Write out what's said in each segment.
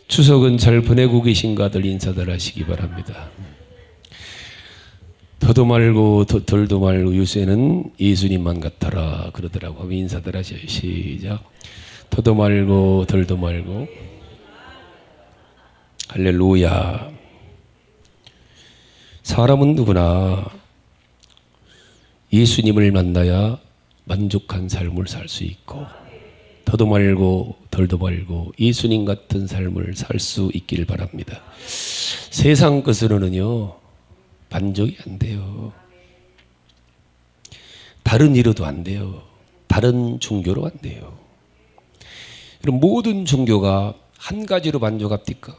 추석은 잘 보내고 계신가들 인사들 하시기 바랍니다. 더도 말고 덜도 말고 요새는 예수님만 같아라 그러더라고. 하면 인사들 하셔요. 시작. 더도 말고 덜도 말고. 할렐루야. 사람은 누구나 예수님을 만나야 만족한 삶을 살 수 있고, 더도 말고 덜도 말고 예수님 같은 삶을 살 수 있길 바랍니다. 세상 것으로는요 만족이 안 돼요. 다른 이로도 안 돼요. 다른 종교로 안 돼요. 그럼 모든 종교가 한 가지로 만족합니까?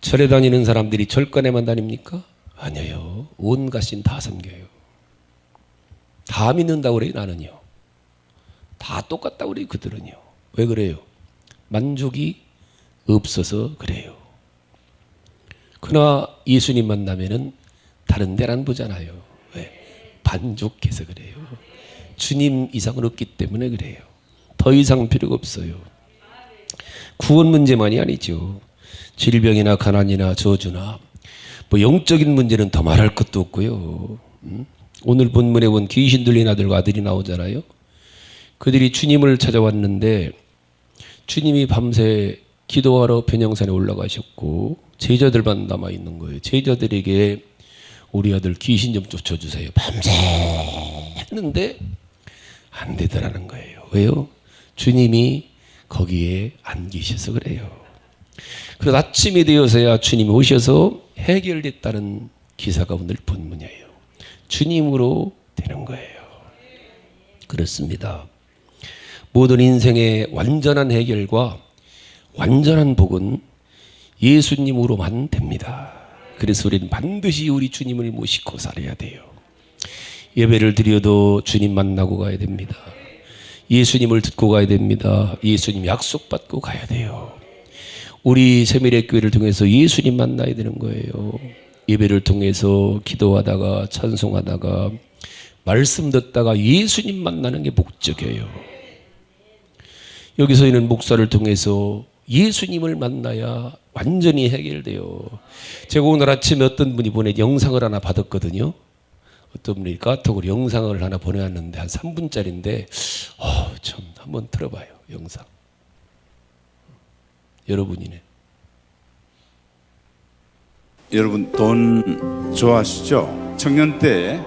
절에 다니는 사람들이 절간에만 다닙니까? 아니에요. 온갖 신 다 섬겨요. 다 믿는다고 그래요. 나는요. 다 똑같다고 그래요. 그들은요. 왜 그래요? 만족이 없어서 그래요. 그러나 예수님 만나면은 다른 데는 안 보잖아요. 왜? 만족해서 그래요. 주님 이상은 없기 때문에 그래요. 더 이상 필요가 없어요. 구원 문제만이 아니죠. 질병이나 가난이나 저주나 뭐 영적인 문제는 더 말할 것도 없고요. 오늘 본문에 본 귀신 들린 아들과 아들이 나오잖아요. 그들이 주님을 찾아왔는데 주님이 밤새 기도하러 변형산에 올라가셨고 제자들만 남아있는 거예요. 제자들에게 우리 아들 귀신 좀 쫓아주세요. 밤새 했는데 안 되더라는 거예요. 왜요? 주님이 거기에 안 계셔서 그래요. 그래서 아침이 되어서야 주님이 오셔서 해결됐다는 기사가 오늘 본문이에요. 주님으로 되는 거예요. 그렇습니다. 모든 인생의 완전한 해결과 완전한 복은 예수님으로만 됩니다. 그래서 우리는 반드시 우리 주님을 모시고 살아야 돼요. 예배를 드려도 주님 만나고 가야 됩니다. 예수님을 듣고 가야 됩니다. 예수님 약속받고 가야 돼요. 우리 세미래 교회를 통해서 예수님 만나야 되는 거예요. 예배를 통해서 기도하다가 찬송하다가 말씀 듣다가 예수님 만나는 게 목적이에요. 여기서 있는 목사를 통해서 예수님을 만나야 완전히 해결돼요. 제가 오늘 아침에 어떤 분이 보낸 영상을 하나 받았거든요. 어떤 분이 카톡으로 영상을 하나 보내왔는데 한 3분짜리인데 참 한번 들어봐요. 영상. 여러분이네. 여러분 돈 좋아하시죠? 청년 때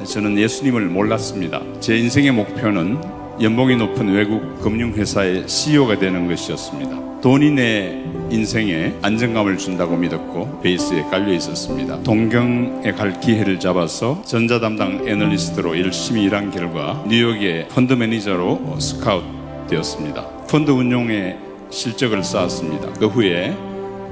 저는 예수님을 몰랐습니다. 제 인생의 목표는 연봉이 높은 외국 금융회사의 CEO가 되는 것이었습니다. 돈이 내 인생에 안정감을 준다고 믿었고 베이스에 깔려 있었습니다. 동경에 갈 기회를 잡아서 전자 담당 애널리스트로 열심히 일한 결과 뉴욕의 펀드 매니저로 스카우트 되었습니다. 펀드 운용에 실적을 쌓았습니다. 그 후에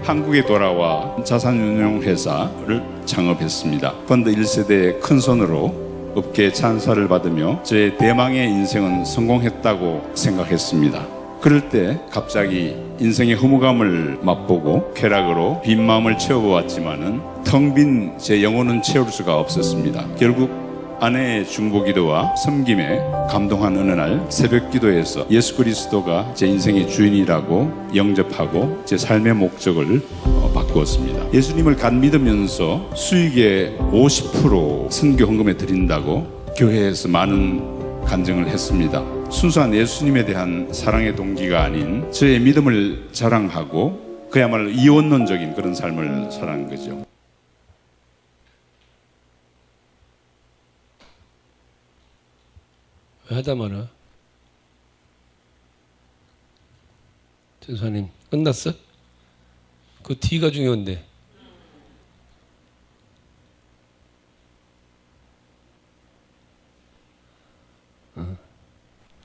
한국에 돌아와 자산운용회사를 창업했습니다. 펀드 1세대의 큰 손으로 업계의 찬사를 받으며 저의 대망의 인생은 성공했다고 생각했습니다. 그럴 때 갑자기 인생의 허무감을 맛보고 쾌락으로 빈 마음을 채워보았지만은 텅 빈 제 영혼은 채울 수가 없었습니다. 결국 아내의 중보기도와 섬김에 감동한 어느 날 새벽 기도에서 예수 그리스도가 제 인생의 주인이라고 영접하고 제 삶의 목적을 바꾸었습니다. 예수님을 간 믿으면서 수익의 50% 선교 헌금에 드린다고 교회에서 많은 간증을 했습니다. 순수한 예수님에 대한 사랑의 동기가 아닌 저의 믿음을 자랑하고 그야말로 이원론적인 그런 삶을 살아가는 거죠. 왜 하다 마나? 전사님 끝났어? 그 뒤가 중요한데.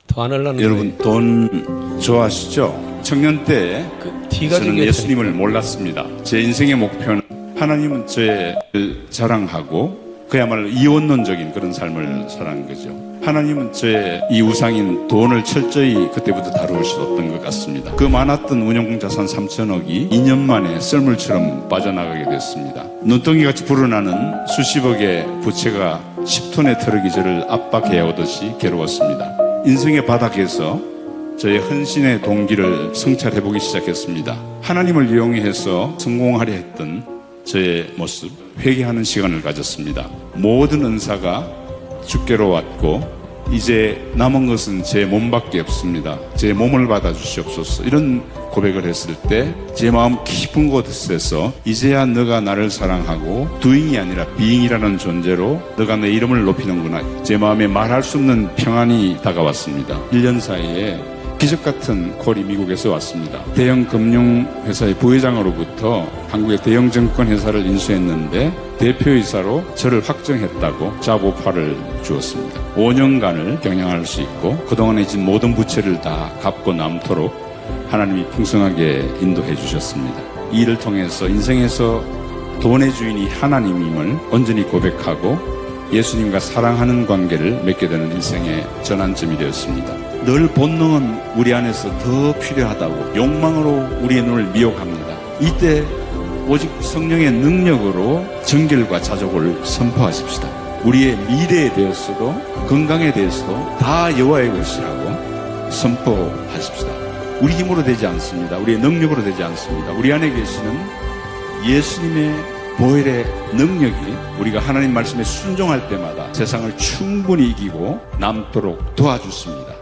더 안 하려는 여러분 거예요. 돈 좋아하시죠? 청년 때 그 뒤가 저는 중요하다니까. 예수님을 몰랐습니다. 제 인생의 목표는 하나님은 저의 자랑하고 그야말로 이원론적인 그런 삶을 살아가는 거죠. 하나님은 저의 이 우상인 돈을 철저히 그때부터 다루셨던 것 같습니다. 그 많았던 운용자산 3천억이 2년 만에 썰물처럼 빠져나가게 됐습니다. 눈덩이같이 불어나는 수십억의 부채가 10톤의 트럭이 저를 압박해야 오듯이 괴로웠습니다. 인생의 바닥에서 저의 헌신의 동기를 성찰해보기 시작했습니다. 하나님을 이용해서 성공하려 했던 저의 모습, 회개하는 시간을 가졌습니다. 모든 은사가 주께로 왔고 이제 남은 것은 제 몸밖에 없습니다. 제 몸을 받아주시옵소서. 이런 고백을 했을 때 제 마음 깊은 곳에서 이제야 너가 나를 사랑하고 doing이 아니라 being이라는 존재로 너가 내 이름을 높이는구나. 제 마음에 말할 수 없는 평안이 다가왔습니다. 1년 사이에 기적 같은 콜이 미국에서 왔습니다. 대형 금융회사의 부회장으로부터 한국의 대형 증권회사를 인수했는데 대표이사로 저를 확정했다고 잡 오파를 주었습니다. 5년간을 경영할 수 있고 그동안에 진 모든 부채를 다 갚고 남도록 하나님이 풍성하게 인도해 주셨습니다. 이 일을 통해서 인생에서 돈의 주인이 하나님임을 온전히 고백하고 예수님과 사랑하는 관계를 맺게 되는 인생의 전환점이 되었습니다. 늘 본능은 우리 안에서 더 필요하다고 욕망으로 우리의 눈을 미혹합니다. 이때 오직 성령의 능력으로 정결과 자족을 선포하십시다. 우리의 미래에 대해서도 건강에 대해서도 다 여호와의 것이라고 선포하십시다. 우리 힘으로 되지 않습니다. 우리의 능력으로 되지 않습니다. 우리 안에 계시는 예수님의 보혈의 능력이 우리가 하나님 말씀에 순종할 때마다 세상을 충분히 이기고 남도록 도와주십니다.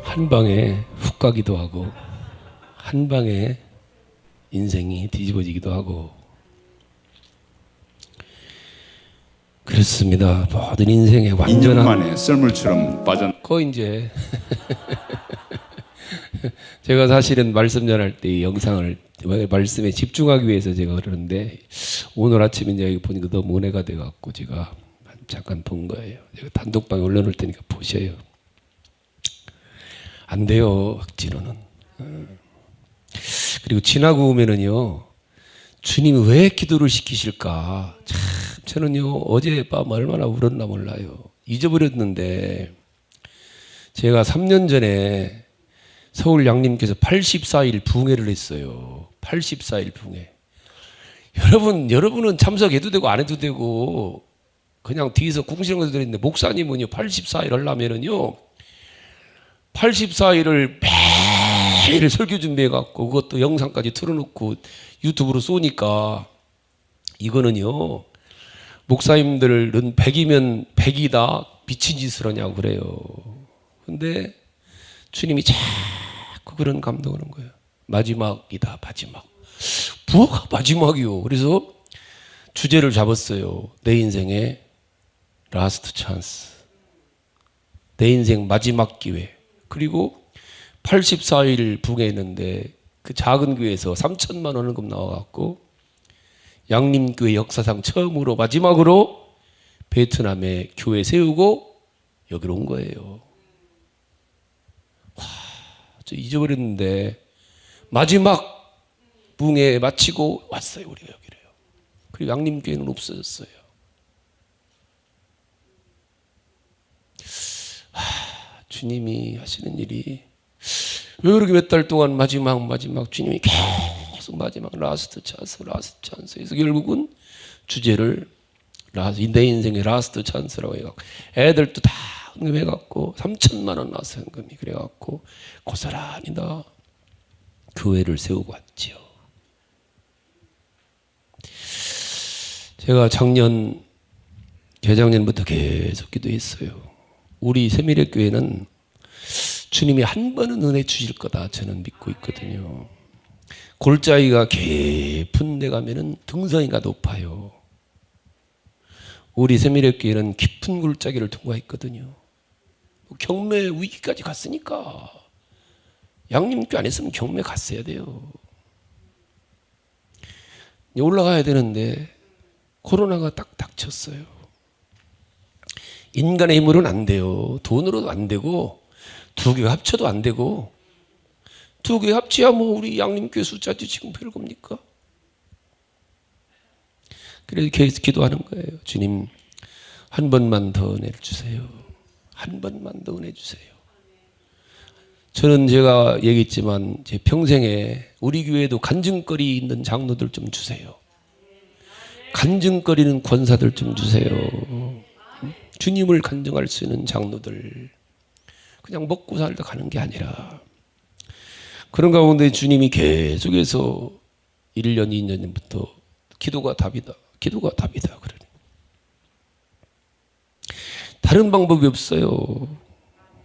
한 방에 훅 가기도 하고 한 방에 인생이 뒤집어지기도 하고 그렇습니다. 모든 인생의 2년 완전한 만에 썰물처럼 그 이제 제가 사실은 말씀 전할 때 이 영상을 말씀에 집중하기 위해서 제가 그러는데 오늘 아침에 이제 여기 보니까 너무 은혜가 돼갖고 제가 잠깐 본 거예요. 제가 단독방에 올려놓을 테니까 보셔요. 안 돼요, 억지로는. 그리고 지나고 오면은요, 주님이 왜 기도를 시키실까? 참, 저는요, 어젯밤 얼마나 울었나 몰라요. 잊어버렸는데, 제가 3년 전에 서울 양림께서 84일 붕해를 했어요. 84일 붕해. 여러분은 참석해도 되고 안 해도 되고, 그냥 뒤에서 궁시렁거리고 들었는데, 목사님은요, 84일 하려면은요, 84일을 매일 설교 준비해갖고 그것도 영상까지 틀어놓고 유튜브로 쏘니까 이거는요 목사님들은 100이면 100이다 미친 짓을 하냐고 그래요. 근데 주님이 자꾸 그런 감동하는 거예요. 마지막이다 마지막. 뭐가 마지막이요. 그래서 주제를 잡았어요. 내 인생의 라스트 찬스. 내 인생 마지막 기회. 그리고 84일 붕해했는데 그 작은 교회에서 3천만 원 헌금 나와갖고 양림교회 역사상 처음으로 마지막으로 베트남에 교회 세우고 여기로 온 거예요. 와, 저 잊어버렸는데 마지막 붕해 마치고 왔어요. 우리가 여기래요. 그리고 양림교회는 없어졌어요. 주님이 하시는 일이 왜 그렇게 몇 달 동안 마지막 주님이 계속 마지막 라스트 찬스 해서 결국은 주제를 내 인생의 라스트 찬스라고 해갖고 애들도 다 헌금해갖고 3천만 원 나왔어요. 헌금이. 그래갖고 고스란히 다 교회를 세우고 왔지요. 제가 재작년부터 계속 기도했어요. 우리 세미래 교회는 주님이 한 번은 은혜 주실 거다 저는 믿고 있거든요. 골짜기가 깊은 데 가면은 등성이가 높아요. 우리 세미래 교회는 깊은 골짜기를 통과했거든요. 경매 위기까지 갔으니까 양림교회 안 했으면 경매 갔어야 돼요. 올라가야 되는데 코로나가 딱 닥쳤어요. 인간의 힘으로는 안 돼요. 돈으로도 안 되고 두 개가 합쳐도 안 되고 두 개 합치야 뭐 우리 양림교회 숫자지 지금 별 겁니까? 그래서 계속 기도하는 거예요. 주님 한 번만 더 은혜를 주세요. 한 번만 더 은혜 주세요. 저는 제가 얘기했지만 제 평생에 우리 교회에도 간증거리 있는 장로들 좀 주세요. 간증거리는 권사들 좀 주세요. 주님을 간증할 수 있는 장로들, 그냥 먹고 살다 가는 게 아니라 그런 가운데 주님이 계속해서 1년, 2년부터 기도가 답이다. 기도가 답이다. 그러니 다른 방법이 없어요.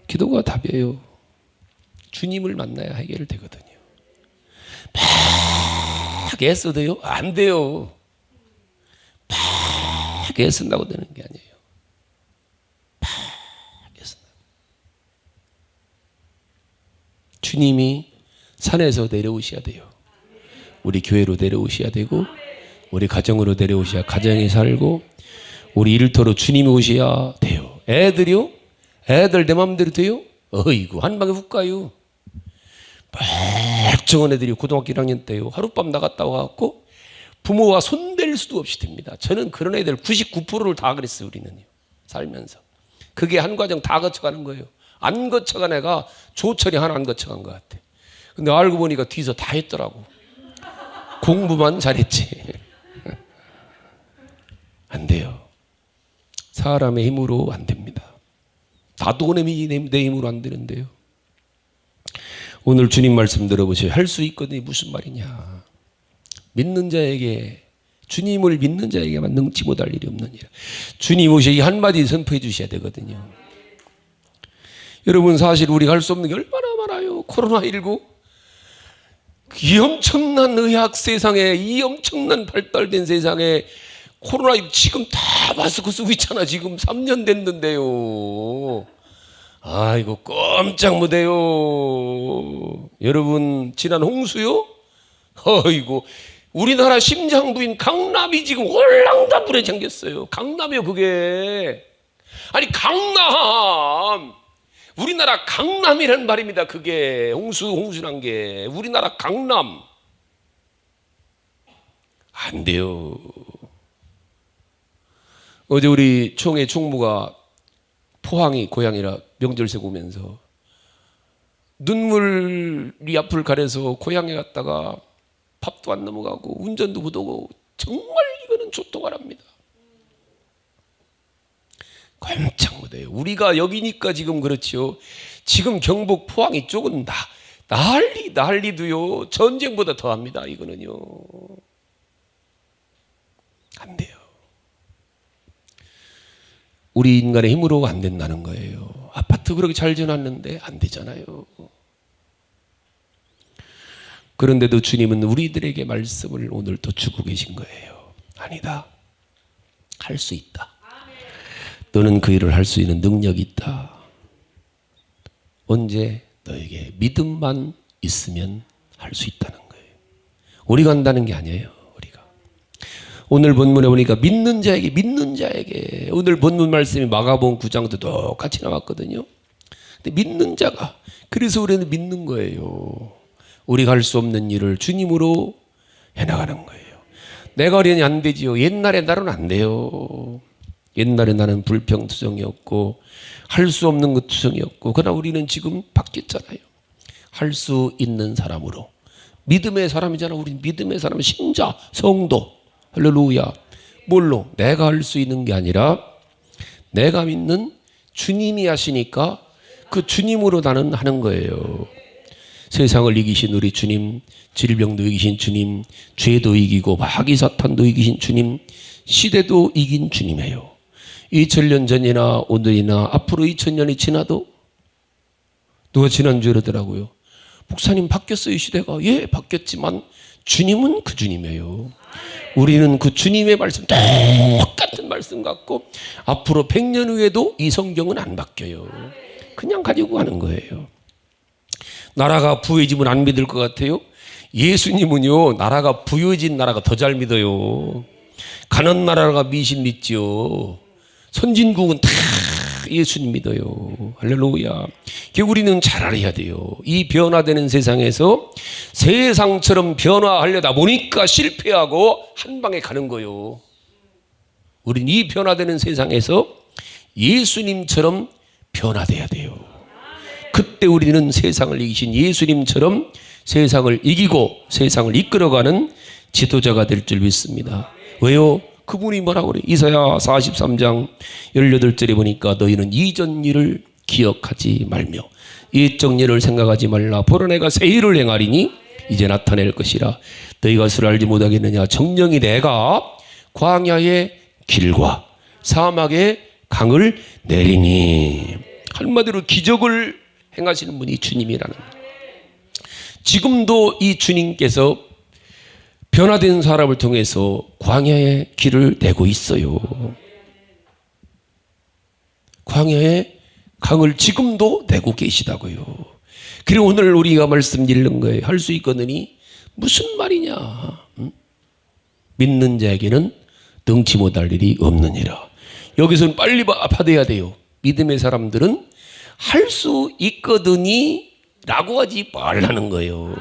기도가 답이에요. 주님을 만나야 해결되거든요. 막 애써도 돼요? 안 돼요. 막 애쓴다고 되는 게 아니에요. 막 애쓴다고. 주님이 산에서 내려오셔야 돼요. 우리 교회로 내려오셔야 되고, 우리 가정으로 내려오셔야 가정에 살고, 우리 일터로 주님이 오셔야 돼요. 애들이요? 애들 내 마음대로 돼요? 어이구, 한 방에 훅 가요. 멀쩡한 애들이 고등학교 1학년 때요. 하룻밤 나갔다 와갖고 부모와 손댈 수도 없이 됩니다. 저는 그런 애들 99%를 다 그랬어요. 우리는요. 살면서. 그게 한 과정 다 거쳐가는 거예요. 안 거쳐간 애가 조철이 하나 안 거쳐간 것 같아. 근데 알고 보니까 뒤에서 다 했더라고. 공부만 잘했지. 안 돼요. 사람의 힘으로 안 됩니다. 나도 내 힘으로 안 되는데요. 오늘 주님 말씀 들어보세요. 할 수 있거든요. 무슨 말이냐. 믿는 자에게, 주님을 믿는 자에게만 능치 못할 일이 없느니라. 주님 오셔 이 한마디 선포해 주셔야 되거든요. 여러분, 사실 우리가 할 수 없는 게 얼마나 많아요. 코로나19. 이 엄청난 의학 세상에, 이 엄청난 발달된 세상에 코로나19 지금 다 마스크 쓰고 있잖아. 지금 3년 됐는데요. 아이고 꼼짝 못해요. 여러분, 지난 홍수요? 어이고, 우리나라 심장부인 강남이 지금 홀랑다불에 잠겼어요. 강남이요, 그게. 아니, 강남. 우리나라 강남이라는 말입니다. 그게 홍수란 게 우리나라 강남. 안 돼요. 어제 우리 총회 총무가 포항이 고향이라 명절새 오면서 눈물이 앞을 가려서 고향에 갔다가 밥도 안 넘어가고 운전도 못하고 정말 이거는 조통하랍니다. 깜짝 못해요. 우리가 여기니까 지금 그렇지요. 지금 경북 포항 이쪽은 난리도요. 전쟁보다 더합니다. 이거는요. 안 돼요. 우리 인간의 힘으로 안 된다는 거예요. 아파트 그렇게 잘 지어놨는데 안 되잖아요. 그런데도 주님은 우리들에게 말씀을 오늘 또 주고 계신 거예요. 아니다. 할 수 있다. 너는 그 일을 할 수 있는 능력이 있다. 언제? 너에게 믿음만 있으면 할 수 있다는 거예요. 우리가 한다는 게 아니에요. 우리가. 오늘 본문에 보니까 믿는 자에게 오늘 본문 말씀이 마가복음 9장도 똑같이 나왔거든요. 근데 믿는 자가, 그래서 우리는 믿는 거예요. 우리가 할 수 없는 일을 주님으로 해나가는 거예요. 내가 하려니 안 되지요. 옛날에 나는 안 돼요. 옛날에 나는 불평투성이었고 할 수 없는 것 투성이었고, 그러나 우리는 지금 바뀌었잖아요. 할 수 있는 사람으로. 믿음의 사람이잖아. 우리 믿음의 사람, 신자, 성도. 할렐루야. 뭘로? 내가 할 수 있는 게 아니라 내가 믿는 주님이 하시니까 그 주님으로 나는 하는 거예요. 세상을 이기신 우리 주님, 질병도 이기신 주님, 죄도 이기고 마귀 사탄도 이기신 주님, 시대도 이긴 주님이에요. 2000년 전이나 오늘이나 앞으로 2000년이 지나도, 누가 지난주에 그러더라고요. 목사님 바뀌었어요, 시대가. 예, 바뀌었지만 주님은 그 주님이에요. 우리는 그 주님의 말씀, 똑같은 말씀 갖고 앞으로 100년 후에도 이 성경은 안 바뀌어요. 그냥 가지고 가는 거예요. 나라가 부유해지면 안 믿을 것 같아요? 예수님은요, 나라가 부유해진 나라가 더 잘 믿어요. 가난 나라가 미신 믿지요. 선진국은 다 예수님 믿어요. 할렐루야. 우리는 잘 알아야 돼요. 이 변화되는 세상에서 세상처럼 변화하려다 보니까 실패하고 한 방에 가는 거예요. 우린 이 변화되는 세상에서 예수님처럼 변화돼야 돼요. 그때 우리는 세상을 이기신 예수님처럼 세상을 이기고 세상을 이끌어가는 지도자가 될 줄 믿습니다. 왜요? 그분이 뭐라고 그래? 이사야 43장 18절에 보니까 너희는 이전 일을 기억하지 말며 옛적 일을 생각하지 말라. 보라 내가 새 일을 행하리니 이제 나타낼 것이라. 너희가 그를 알지 못하겠느냐. 정령이 내가 광야의 길과 사막의 강을 내리니. 한마디로 기적을 행하시는 분이 주님이라는 거예요. 지금도 이 주님께서 변화된 사람을 통해서 광야의 길을 내고 있어요. 광야의 강을 지금도 내고 계시다고요. 그리고 오늘 우리가 말씀 읽는 거예요. 할 수 있거든이 무슨 말이냐. 믿는 자에게는 능치 못할 일이 없느니라. 여기서는 빨리 받아야 돼요. 믿음의 사람들은 할 수 있거든이 라고 하지 말라는 거예요.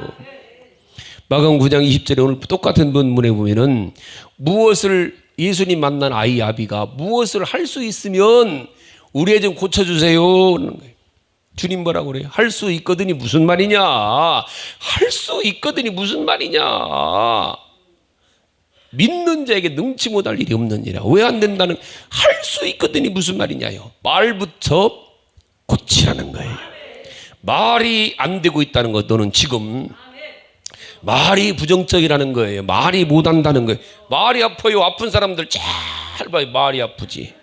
마가복음 9장 20절에 오늘 똑같은 본문에 보면은 무엇을 예수님 만난 아이 아비가 무엇을 할 수 있으면 우리 애 좀 고쳐주세요. 그러는 거예요. 주님 뭐라고 그래요? 할 수 있거든이 무슨 말이냐? 할 수 있거든이 무슨 말이냐? 믿는 자에게 능치 못할 일이 없느니라. 왜 안 된다는? 할 수 있거든이 무슨 말이냐요? 말부터 고치라는 거예요. 말이 안 되고 있다는 것, 너는 지금 말이 부정적이라는 거예요. 말이 못한다는 거예요. 말이 아파요. 아픈 사람들 잘 봐요. 말이 아프지.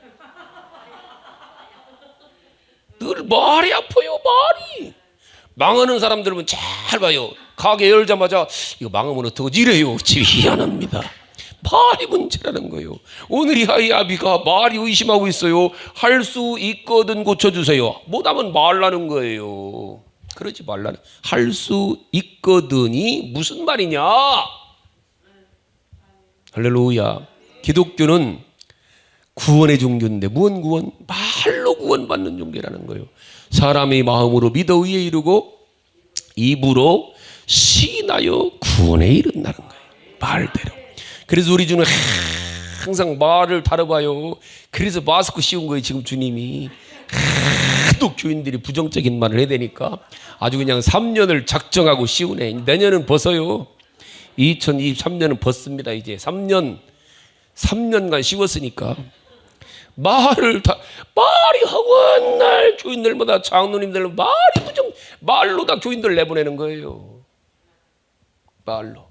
늘 말이 아파요. 말이. 망하는 사람들은 잘 봐요. 가게 열자마자 이거 망하면 어떡하지 이래요. 희한합니다. 말이 문제라는 거예요. 오늘 이 아이 아비가 말이 의심하고 있어요. 할 수 있거든 고쳐주세요. 못하면 말라는 거예요. 그러지 말라는. 할 수 있거든이 무슨 말이냐? 할렐루야. 기독교는 구원의 종교인데 무슨 구원? 말로 구원받는 종교라는 거예요. 사람의 마음으로 믿어 의에 이르고 입으로 시인하여 구원에 이른다는 거예요. 말대로. 그래서 우리 주는 항상 말을 다뤄봐요. 그래서 마스크 씌운 거예요. 지금 주님이 또 교인들이 부정적인 말을 해야 되니까 아주 그냥 3년을 작정하고 씌우네. 내년은 벗어요. 2023년은 벗습니다. 이제 3년간 씌웠으니까 말이 하고 날 교인들마다 장로님들 말로 다 교인들 내보내는 거예요. 말로.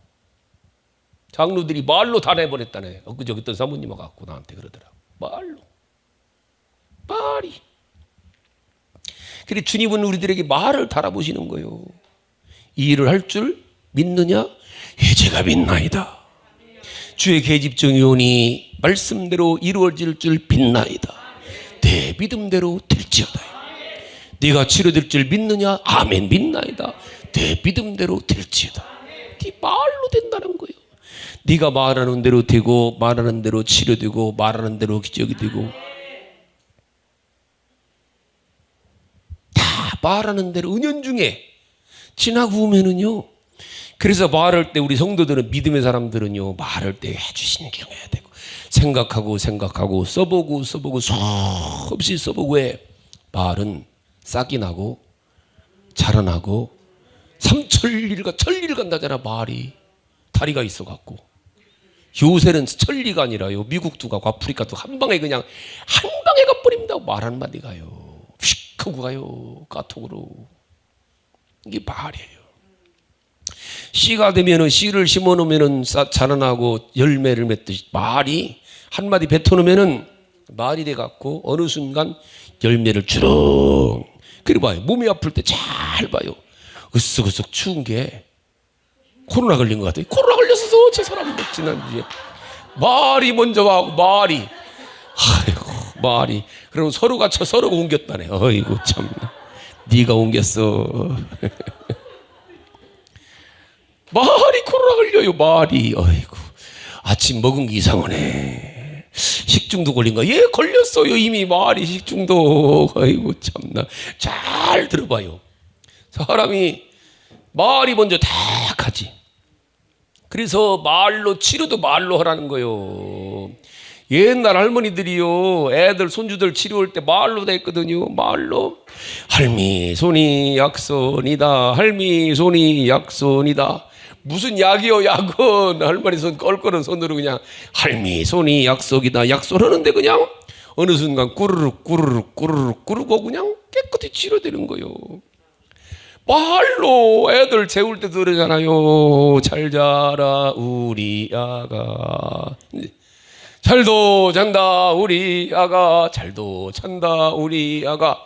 장로들이 말로 다 내보냈다네. 엊그제 어떤 사모님 와갖고 나한테 그러더라고. 말이. 그래 주님은 우리들에게 말을 달아보시는 거예요. 이 일을 할 줄 믿느냐? 예, 제가 믿나이다. 주의 계집종이오니 말씀대로 이루어질 줄 믿나이다. 내 믿음대로 될지어다. 네가 치료될 줄 믿느냐? 아멘 믿나이다. 내 믿음대로 될지어다. 네 말로 된다는 거예요. 네가 말하는 대로 되고 말하는 대로 치료되고 말하는 대로 기적이 되고 다 말하는 대로 은연중에 지나고 오면은요. 그래서 말할 때 우리 성도들은 믿음의 사람들은요. 말할 때 아주 신경해야 되고 생각하고 써보고 수없이 써보고 해. 말은 싹이 나고 자라나고 천리를 간다잖아. 말이 다리가 있어갖고 요새는 천리가 아니라요. 미국도 가고 아프리카도 한 방에 가버립니다. 말 한마디 가요. 휙 하고 가요. 까톡으로. 이게 말이에요. 씨가 되면은 씨를 심어 놓으면은 자라나고 열매를 맺듯이 말이 한마디 뱉어 놓으면은 말이 돼 갖고 어느 순간 열매를 주렁. 그리고 봐요. 몸이 아플 때 잘 봐요. 으쓱으쓱 추운 게 코로나 걸린 것 같아요. 코로나 걸렸어. 제 사람 지난주에. 말이 먼저 와고 말이. 아이고 말이. 그럼 서로가 옮겼다네. 어이구 참나. 네가 옮겼어. 말이 코로나 걸려요. 말이. 어이구. 아침 먹은 게 이상하네. 식중독 걸린 거. 예 걸렸어요. 이미 말이 식중독. 아이고 참나. 잘 들어봐요. 사람이 말이 먼저 다 하지. 그래서 말로 치료도 말로 하라는 거예요. 옛날 할머니들이요 애들 손주들 치료할 때 말로 다 했거든요. 말로 할미 손이 약손이다. 할미 손이 약손이다. 무슨 약이요 약은. 할머니 손 껄끄러운 손으로 그냥 할미 손이 약속이다 약속하는데 그냥 어느 순간 꾸르륵 꾸르륵 꾸르륵 꾸르고 그냥 깨끗이 치료되는 거예요. 말로 애들 재울 때도 그러잖아요. 잘 자라 우리 아가, 잘도 잔다 우리 아가, 잘도 잔다 우리 아가.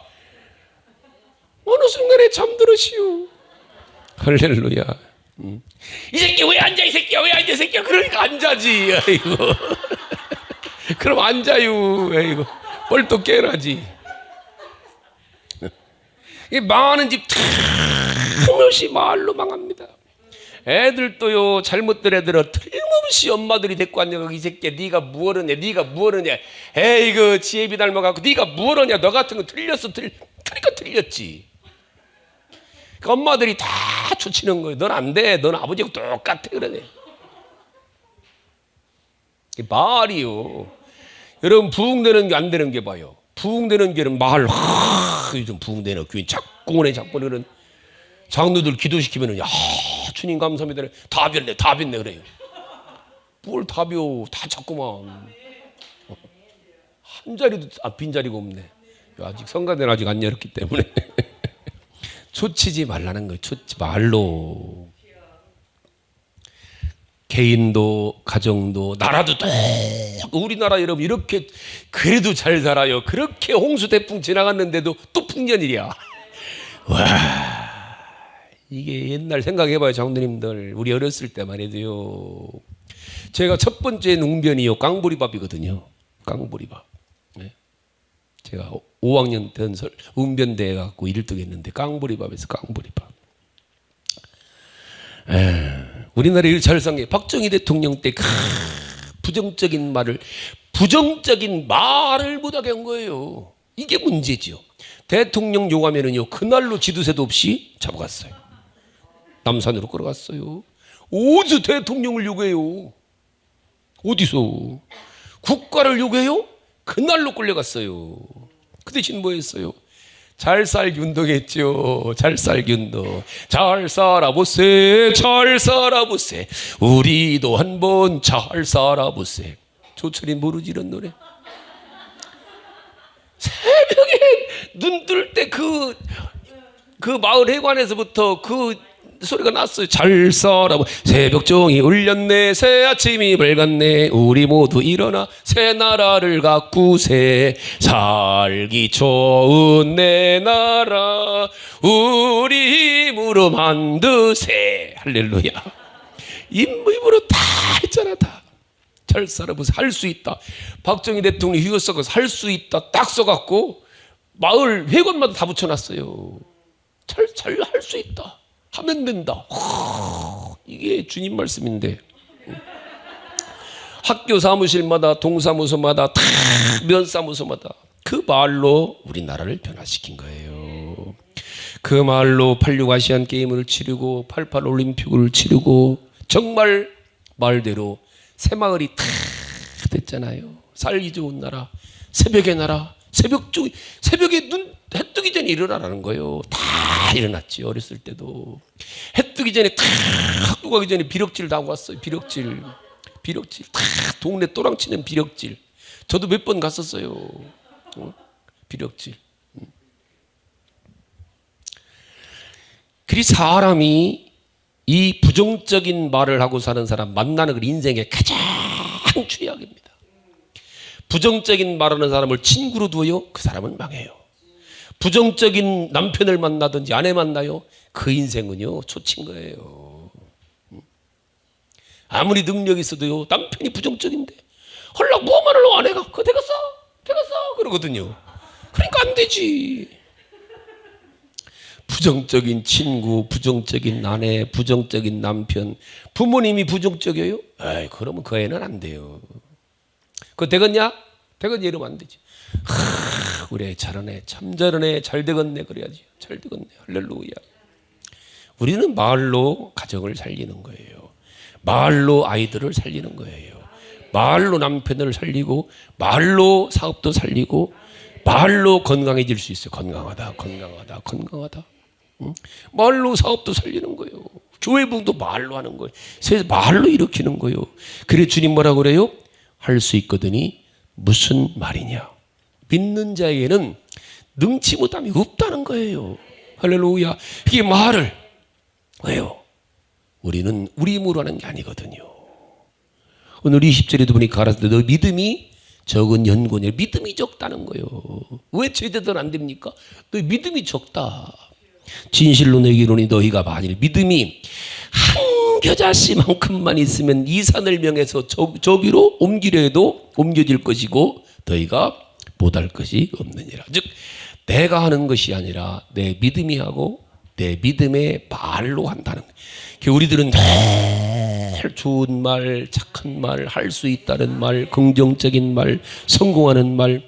어느 순간에 잠들으시오. 할렐루야. 이 새끼 왜 앉아 이 새끼야 왜 앉아 이 새끼야. 그러니까 앉아지. 아이고. 그럼 앉아요. 아이고. 벌떡 깨어나지. 이 망하는 집 틀림없이 말로 망합니다. 애들도요 잘못된 애들은 틀림없이 엄마들이 데리고 앉아가고 이 새끼야 네가 무엇하냐 네가 무엇하냐. 에이 그 지혜비 닮아갖고 네가 무엇하냐. 너 같은 거 틀렸어. 그러니까 틀렸지. 그 엄마들이 다 초치는 거예요. 넌 안 돼. 넌 아버지하고 똑같아. 그러네. 말이요. 여러분 부흥되는 게 안 되는 게 봐요. 부흥되는 게는 말 요즘 부흥되는 교인 자꾸 오네 자꾸 그러는 장로들 기도시키면은 야 주님 감사합니다. 다 변네 다 변네 그래요. 뭘 다 벼. 다 자꾸만 한 자리도 빈자리가 없네. 아직 성가대는 아직 안 열었기 때문에 초치지 말라는 거예요. 초치 말로. 개인도 가정도 나라도 또 우리나라 여러분 이렇게 그래도 잘 살아요. 그렇게 홍수 태풍 지나갔는데도 또 풍년이랴. 와 이게 옛날 생각해봐요. 장로님들 우리 어렸을 때만 해도요. 제가 첫 번째 웅변이요 깡보리밥이거든요. 깡보리밥. 네. 제가 5학년 때 웅변대회 갖고 1등 했는데 깡보리밥에서 깡보리밥. 우리나라 일찰상에 박정희 대통령 때 부정적인 말을 못하게 한 거예요. 이게 문제죠. 대통령 욕하면은요 그날로 지두새도 없이 잡아갔어요. 남산으로 끌어갔어요. 어디서 대통령을 욕해요? 어디서? 국가를 욕해요? 그날로 끌려갔어요. 그 대신 뭐 했어요? 잘 살균동했죠. 잘 살균동. 잘 살아보세. 잘 살아보세. 우리도 한번 잘 살아보세. 조철이 모르지 이런 노래. 새벽에 눈 뜰 때 그 마을 회관에서부터 그 소리가 났어요. 잘 살아보. 새벽종이 울렸네. 새 아침이 밝았네. 우리 모두 일어나 새 나라를 가꾸세. 살기 좋은 내 나라 우리 힘으로 만드세. 할렐루야. 입으로 다 했잖아. 다. 잘 살아보세요. 할 수 있다. 박정희 대통령이 휴거 써서 할 수 있다 딱 써갖고 마을 회관마다 다 붙여놨어요. 잘 할 수 있다. 하면 된다. 이게 주님 말씀인데 학교 사무실마다 동사무소마다 다 면사무소마다 그 말로 우리나라를 변화시킨 거예요. 그 말로 86 아시안 게임을 치르고 88 올림픽을 치르고 정말 말대로 새마을이 다 됐잖아요. 살기 좋은 나라, 새벽의 나라, 새벽에 해 뜨기 전에 일어나라는 거예요. 다 일어났지. 어렸을 때도 해 뜨기 전에 다 학교 가기 전에 비력질 다 왔어요. 비력질 다 동네 또랑치는 비력질. 저도 몇 번 갔었어요. 비력질. 그리 사람이 이 부정적인 말을 하고 사는 사람 만나는 건 인생의 가장 최악입니다. 부정적인 말하는 사람을 친구로 두어요. 그 사람은 망해요. 부정적인 남편을 만나든지 아내 만나요. 그 인생은요 초친 거예요. 아무리 능력이 있어도요 남편이 부정적인데 헐락 뭐만 하려고 아내가 그거 되겠어 그러거든요. 그러니까 안 되지. 부정적인 친구, 부정적인 아내, 부정적인 남편, 부모님이 부정적이에요? 에이, 그러면 그 애는 안 돼요. 그거 되겠냐? 되겠냐 이러면 안 되지. 그래 잘하네 참 잘하네 잘 되겠네 그래야지. 잘 되겠네 할렐루야. 우리는 말로 가정을 살리는 거예요. 말로 아이들을 살리는 거예요. 말로 남편을 살리고 말로 사업도 살리고 말로 건강해질 수 있어요. 건강하다. 말로 사업도 살리는 거예요. 교회 부흥도 말로 하는 거예요. 세상 말로 일으키는 거예요. 그래 주님 뭐라고 그래요? 할 수 있거든이 무슨 말이냐. 믿는 자에게는 능치 못함이 없다는 거예요. 할렐루야. 이게 말을 왜요? 우리는 우리 힘으로 하는 게 아니거든요. 오늘 20절에도 보니까 알았을 때 너 믿음이 적은 연고냐. 믿음이 적다는 거예요. 왜 제자들 안 됩니까? 너 믿음이 적다. 진실로 내게 이르노니 너희가 만일 믿음이 한 겨자씨만큼만 있으면 이 산을 명해서 저기로 옮기려 해도 옮겨질 것이고 너희가 못할 것이 없느니라. 즉 내가 하는 것이 아니라 내 믿음이 하고 내 믿음의 말로 한다는 거예요. 우리들은 늘 좋은 말, 착한 말, 할 수 있다는 말, 긍정적인 말, 성공하는 말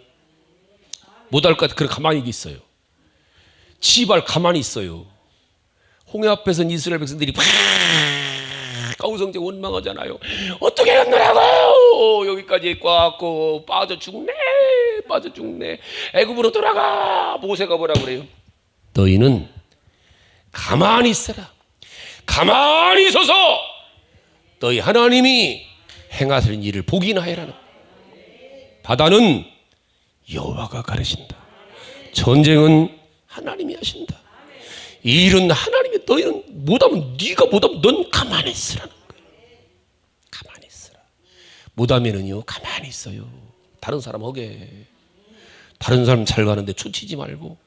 못할 것 같아. 그래 가만히 있어요. 지발 가만히 있어요. 홍해 앞에서는 이스라엘 백성들이 가우성제 원망하잖아요. 어떻게 건너라고 여기까지 꽉고 빠져 죽네 애굽으로 돌아가. 모세가 뭐라 그래요? 너희는 가만히 있어라. 가만히 서서 너희 하나님이 행하시는 일을 보기나 해라는. 바다는 여호와가 가르신다. 전쟁은 하나님이 하신다. 이 일은 하나님이, 너희는 못하면 네가 못하면 넌 가만히 있으라는 거예요. 가만히 있으라. 못하면은요 가만히 있어요. 다른 사람 하게. 다른 사람 잘 가는데 초치지 말고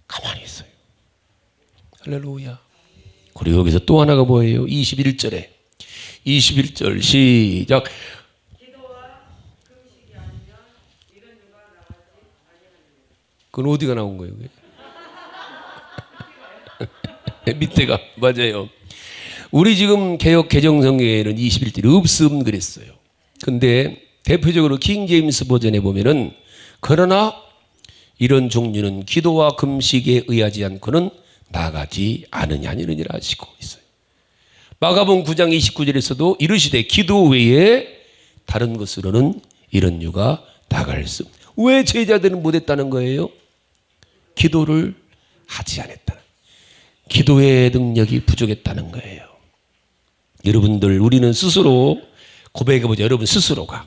가만히 있어요. 할렐루야. 그리고 여기서 또 하나가 뭐예요? 21절에 21절 시작. 그건 어디가 나온 거예요? 밑에가 맞아요. 우리 지금 개역 개정성경에는 21절이 없음 그랬어요. 근데 대표적으로 킹 제임스 버전에 보면은 그러나 이런 종류는 기도와 금식에 의하지 않고는 나가지 않으니라 하시고 있어요. 마가복음 9장 29절에서도 이르시되 기도 외에 다른 것으로는 이런 유가 나갈 수. 왜 제자들은 못했다는 거예요? 기도를 하지 않았다는, 기도의 능력이 부족했다는 거예요. 여러분들 우리는 스스로 고백해보자. 여러분 스스로가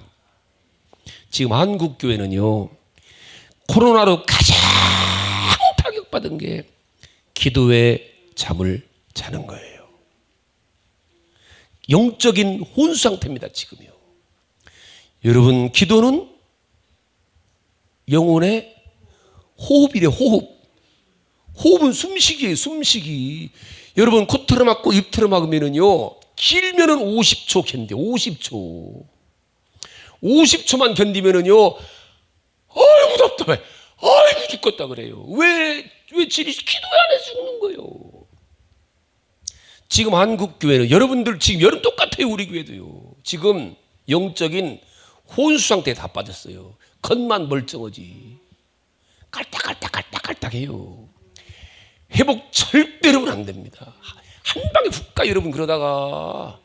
지금 한국교회는요 코로나로 가장 타격받은 게 기도에 잠을 자는 거예요. 영적인 혼수 상태입니다 지금요. 여러분 기도는 영혼의 호흡이래. 호흡은 숨쉬기예요. 숨쉬기. 여러분 코 틀어막고 입 틀어막으면은요 길면은 50초 견뎌. 50초만 견디면은요 아이고 답답해, 아이고 죽겠다 그래요. 왜 지리 기도에 안 해서 죽는 거예요. 지금 한국교회는 여러분들 지금 여러분 똑같아요. 우리 교회도요. 지금 영적인 혼수 상태에 다 빠졌어요. 겉만 멀쩡하지 깔딱깔딱해요. 회복 절대로는 안 됩니다. 한 방에 훅 가. 여러분 그러다가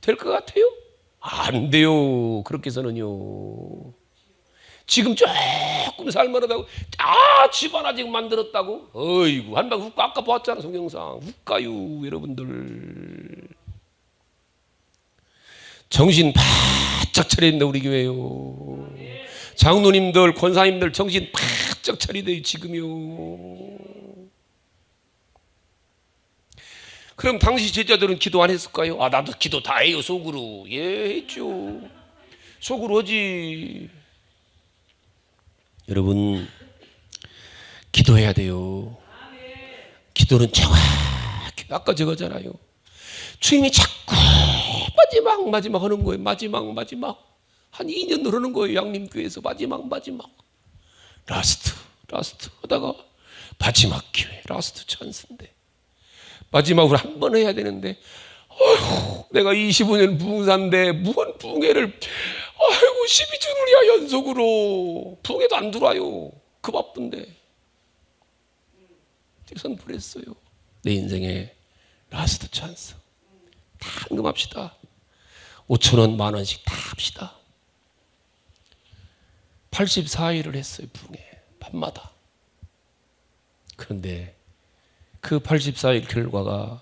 될 것 같아요? 안 돼요. 그렇게 해서는요. 지금 조금 살만하다고 집 하나 지금 만들었다고 어이구 한 방에 훅 가. 아까 봤잖아 성경상. 훅 가요. 여러분들 정신 바짝 차려야 된다 우리 교회요. 장로님들 권사님들 정신 바짝 차려야 돼요 지금요. 그럼 당시 제자들은 기도 안 했을까요? 아 나도 기도 다 해요 속으로. 예 했죠. 속으로 하지. 여러분 기도해야 돼요. 기도는 정확히 아까 저거잖아요. 주님이 자꾸 마지막 하는 거예요. 마지막 한 2년 그러는 거예요. 양림교회에서 마지막 라스트 하다가 마지막 기회 라스트 찬스인데 마지막으로 한 번 해야 되는데 어휴, 내가 25년 부흥사인데 무한 부흥회를 아이고 12주늘이야 연속으로 부흥회도 안 들어와요. 그 바쁜데 선포했어요. 내 인생의 라스트 찬스 다 헌금합시다. 5,000원 10,000원씩 다 합시다. 84일을 했어요. 부흥회 밤마다. 그런데 그 84일 결과가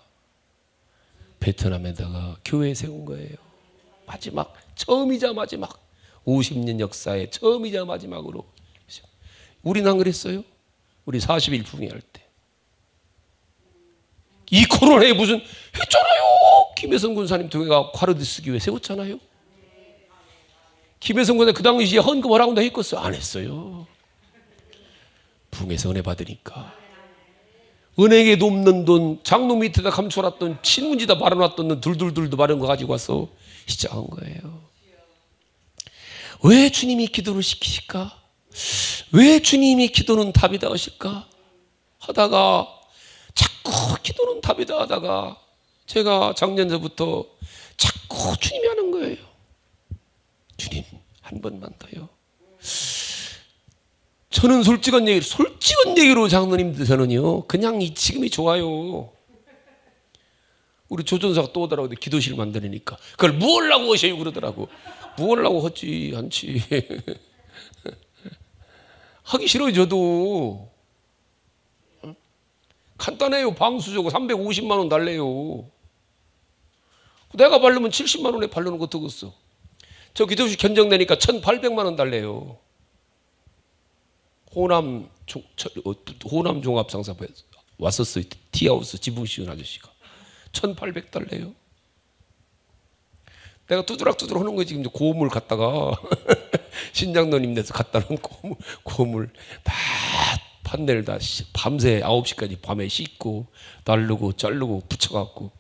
베트남에다가 교회 세운 거예요. 마지막, 처음이자 마지막, 50년 역사에 처음이자 마지막으로. 우리는 안 그랬어요? 우리 40일 붕괴할 때. 이 코로나에 무슨 했잖아요. 김혜성 군사님 교회가 콰르디스 교회 세웠잖아요. 김혜성 군사 그 당시에 헌금을 하고 나 했겠어요? 안 했어요. 붕해서 은혜 받으니까. 은행에도 없는 돈, 장로 밑에다 감춰놨던, 신문지다 말아놨던 돈 둘둘둘도 마른 거 가지고 와서 시작한 거예요. 왜 주님이 기도를 시키실까? 왜 주님이 기도는 답이다 하실까? 하다가 자꾸 기도는 답이다 하다가 제가 작년서부터 자꾸 주님이 하는 거예요. 주님 한 번만 더요. 저는 솔직한 얘기로 장로님들 저는요 그냥 지금이 좋아요. 우리 조전사가 또 오더라고 기도실 만드니까 그걸 뭐 하려고 하셔요 그러더라고. 뭐 하려고 하지 않지. 하기 싫어요 저도. 간단해요. 방수저고 350만 원 달래요. 내가 바르면 70만 원에 바르는 거 어떻겠어. 저 기도실 견적내니까 1,800만 원 달래요. 호남 종합상사부에 왔었어요. 티하우스 지붕 씌운 아저씨가 1,800 달래요. 내가 두드락 하는 거지. 지금 고물 갖다가 신장로님 데서 갖다 놓은 고물 다 판넬 다 밤새 9시까지 밤에 씻고 날르고 자르고 붙여갖고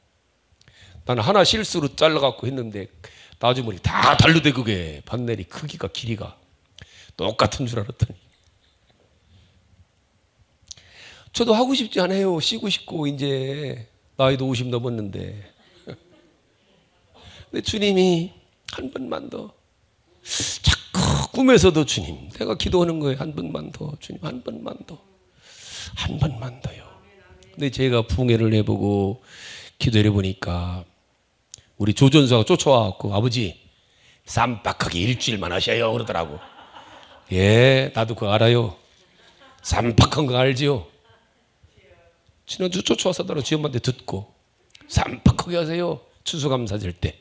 나는 하나 실수로 잘라갖고 했는데 나중에 다 달르대. 그게 판넬이 크기가 길이가 똑같은 줄 알았더니 저도 하고 싶지 않아요. 쉬고 싶고 이제 나이도 50 넘었는데 근데 주님이 한 번만 더 자꾸 꿈에서도 주님 내가 기도하는 거예요. 한 번만 더 주님 한 번만 더 한 번만 더요. 근데 제가 붕해를 해보고 기도를 해보니까 우리 조전사가 쫓아와갖고 아버지 쌈박하게 일주일만 하셔요 그러더라고. 예 나도 그거 알아요. 쌈박한 거 알지요. 지난주 쫓아와서더라 지엄마한테 듣고 쌈박하게 하세요. 추수감사 될 때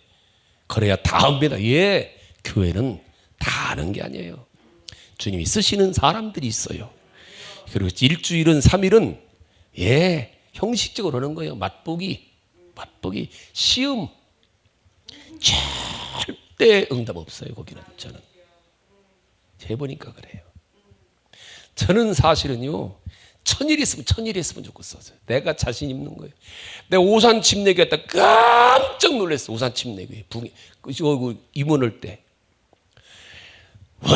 그래야 다 합니다. 예 교회는 다 아는 게 아니에요. 주님이 쓰시는 사람들이 있어요. 그리고 일주일은 3일은 예 형식적으로 하는 거예요. 맛보기 시험 절대 응답 없어요. 거기는 저는 해보니까 그래요. 저는 사실은요 1,000일 있으면 좋겠어요. 내가 자신 있는 거예요. 내가 오산 침례교회 했다 깜짝 놀랐어. 오산 침례교회 임원할 때 와,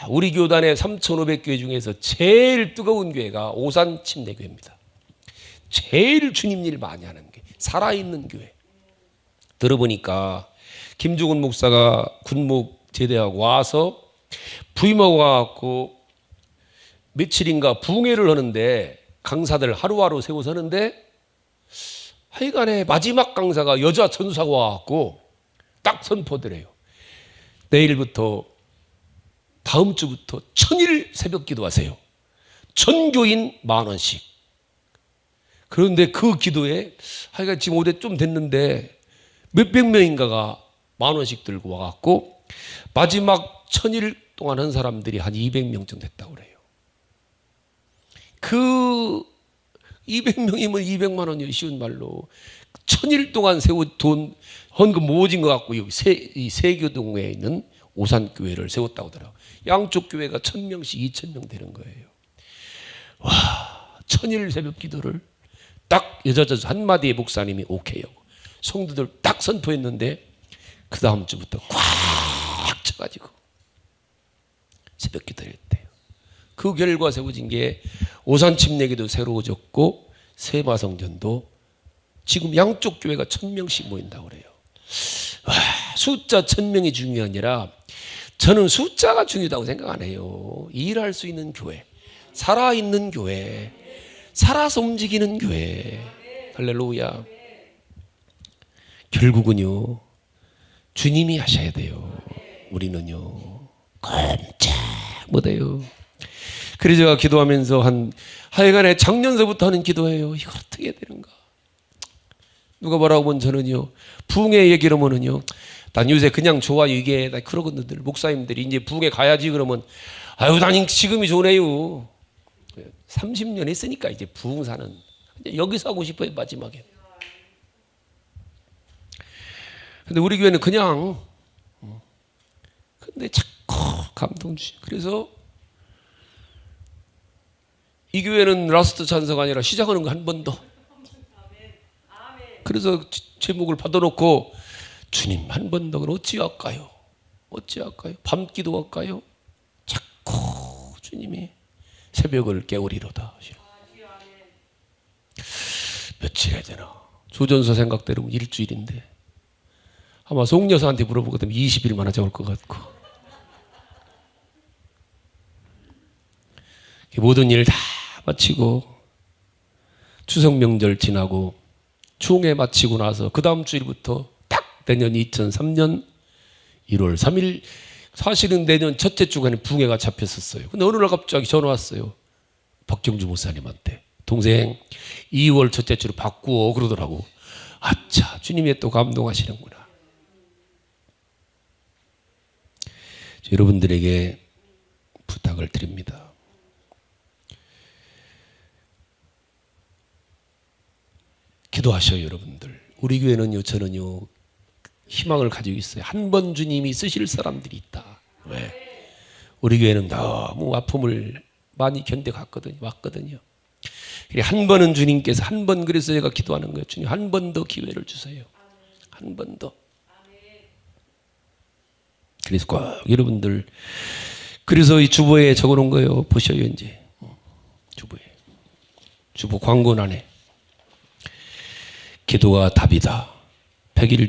우리 교단의 3,500교회 중에서 제일 뜨거운 교회가 오산 침례교회입니다. 제일 주님 일 많이 하는 교회, 살아있는 교회. 들어보니까 김종훈 목사가 군목 제대하고 와서 부임하고 와갖고 며칠인가 붕해를 하는데 강사들 하루하루 세워서 하는데 하여간에 마지막 강사가 여자 전사가 와갖고 딱 선포드려요. 내일부터 다음 주부터 1,000일 새벽 기도하세요. 전교인 10,000원씩. 그런데 그 기도에 하여간 지금 오래 좀 됐는데 몇백 명인가가 10,000원씩 들고 와갖고 마지막 1,000일 동안 한 사람들이 한 200명쯤 됐다고 그래요. 그 200명이면 200만 원이요. 쉬운 말로 1,000일 동안 세운 돈 헌금 모아진 것 같고 여기 세교동에 있는 오산교회를 세웠다고 하더라고요. 양쪽 교회가 1,000명씩 2,000명 되는 거예요. 와 1,000일 새벽 기도를 딱 여자저자 한마디의 목사님이 오케이 하고 성도들 딱 선포했는데 그 다음 주부터 꽉 차가지고 새벽 기도를 했대요. 그 결과 세워진 게 오산 침례기도 새로워졌고 세마성전도 지금 양쪽 교회가 1,000명씩 모인다고 그래요. 와, 숫자 1,000명이 중요한 게 아니라 저는 숫자가 중요하다고 생각 안 해요. 일할 수 있는 교회, 살아있는 교회, 살아서 움직이는 교회. 할렐루야. 결국은요 주님이 하셔야 돼요. 우리는요 꼼짝 못해요. 그래서 제가 기도하면서 하여간에 작년서부터 하는 기도예요. 이걸 어떻게 해야 되는가. 누가 뭐라고 하면 저는요, 부흥회 얘기를 하면은요, 난 요새 그냥 좋아요. 이게, 나 그러거든요. 목사님들이 이제 부흥회 가야지 그러면, 아유, 난 지금이 좋네요. 30년 했으니까 이제 부흥사는. 이제 여기서 하고 싶어요, 마지막에. 근데 우리 교회는 그냥, 근데 자꾸 감동 주시. 그래서 이 교회는 라스트 찬사가 아니라 시작하는 거 한 번 더. 그래서 제목을 받아놓고 주님 한 번 더 어찌할까요? 어찌할까요? 밤 기도할까요? 자꾸 주님이 새벽을 깨우리로다. 며칠 해야 되나? 조전서 생각대로 일주일인데 아마 송여사한테 물어보거든 20일만 하자 올 것 같고 모든 일 다 마치고 추석 명절 지나고 총회 마치고 나서 그 다음 주일부터 딱 내년 2003년 1월 3일 사실은 내년 첫째 주간에 붕해가 잡혔었어요. 근데 어느 날 갑자기 전화 왔어요. 박경주 목사님한테. 동생 2월 첫째 주로 바꾸어 그러더라고. 아차 주님이 또 감동하시는구나. 여러분들에게 부탁을 드립니다. 기도하셔요 여러분들. 우리 교회는요 저는요 희망을 가지고 있어요. 한 번 주님이 쓰실 사람들이 있다. 왜? 우리 교회는 너무 아픔을 많이 왔거든요. 한 번은 주님께서 한 번 그래서 제가 기도하는 거예요. 주님 한 번 더 기회를 주세요. 한 번 더. 그래서 꼭 여러분들 그래서 이 주보에 적어놓은 거예요. 보셔요 이제 주보에 주보 광고란에 기도가 답이다. 100일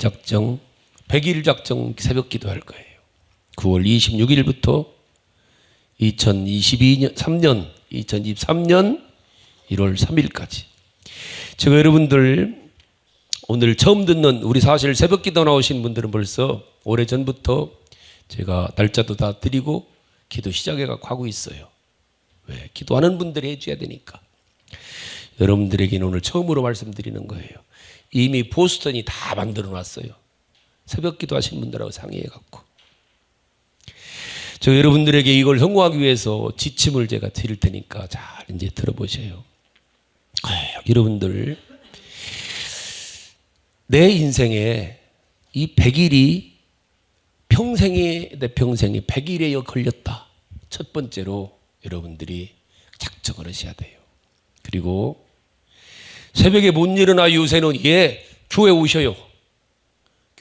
작정 새벽 기도할 거예요. 9월 26일부터 2023년 1월 3일까지. 제가 여러분들 오늘 처음 듣는 우리 사실 새벽 기도 나오신 분들은 벌써 오래전부터 제가 날짜도 다 드리고 기도 시작해가고 하고 있어요. 왜? 기도하는 분들이 해줘야 되니까. 여러분들에게는 오늘 처음으로 말씀드리는 거예요. 이미 보스턴이 다 만들어 놨어요. 새벽 기도 하신 분들하고 상의해갖고. 저 여러분들에게 이걸 성공하기 위해서 지침을 제가 드릴 테니까 잘 이제 들어보세요. 여러분들, 내 인생에 이 100일이 내 평생에 100일에 걸렸다. 첫 번째로 여러분들이 작정을 하셔야 돼요. 그리고 새벽에 못 일어나 요새는 교회 오셔요.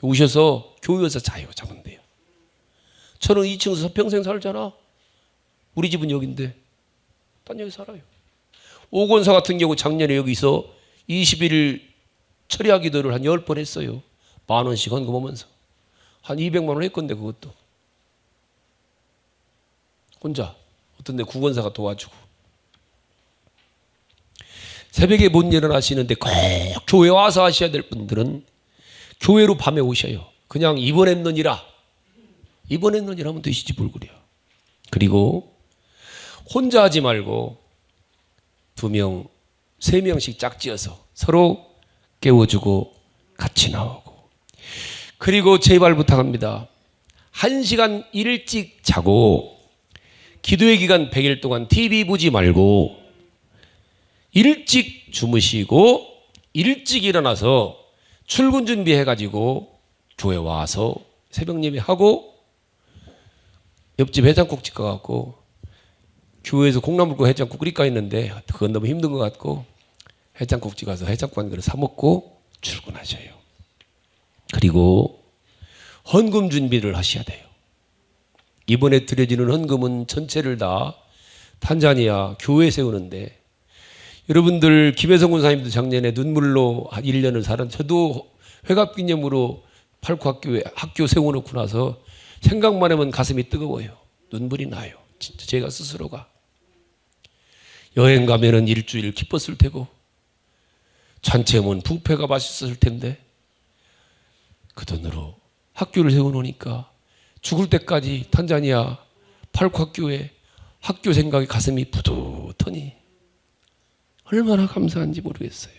오셔서 교회에서 자면 돼요. 저는 2층에서 평생 살잖아. 우리 집은 여긴데 딴 여기 살아요. 오건사 같은 경우 작년에 여기서 21일 철야 기도를 한 10번 했어요. 10,000원씩 헌금하면서 한 200만 원 했건데 그것도 혼자 어떤 데 구건사가 도와주고. 새벽에 못 일어나시는데 꼭 교회 와서 하셔야 될 분들은 교회로 밤에 오셔요. 그냥 입원했느니라 하면 되시지 뭘 그래요. 그리고 혼자 하지 말고 2명, 3명씩 짝지어서 서로 깨워주고 같이 나오고. 그리고 제발 부탁합니다. 1시간 일찍 자고 기도의 기간 100일 동안 TV 보지 말고 일찍 주무시고 일찍 일어나서 출근 준비해가지고 교회 와서 새벽 예배하고 옆집 해장국집 가갖고 교회에서 콩나물국 해장국 끓일까 했는데 그건 너무 힘든 것 같고 해장국집 가서 해장국 한 그릇 사 먹고 출근하셔요. 그리고 헌금 준비를 하셔야 돼요. 이번에 드려지는 헌금은 전체를 다 탄자니아 교회 세우는데, 여러분들 김혜성 군사님도 작년에 눈물로 한 1년을 살은, 저도 회갑기념으로 팔구 학교 세워놓고 나서 생각만 하면 가슴이 뜨거워요. 눈물이 나요. 진짜 제가 스스로가. 여행 가면은 일주일 기뻤을 테고 잔치하면 뷔페가 맛있었을 텐데 그 돈으로 학교를 세워놓으니까 죽을 때까지 탄자니아 팔구 학교에 학교 생각에 가슴이 뿌듯하니 얼마나 감사한지 모르겠어요.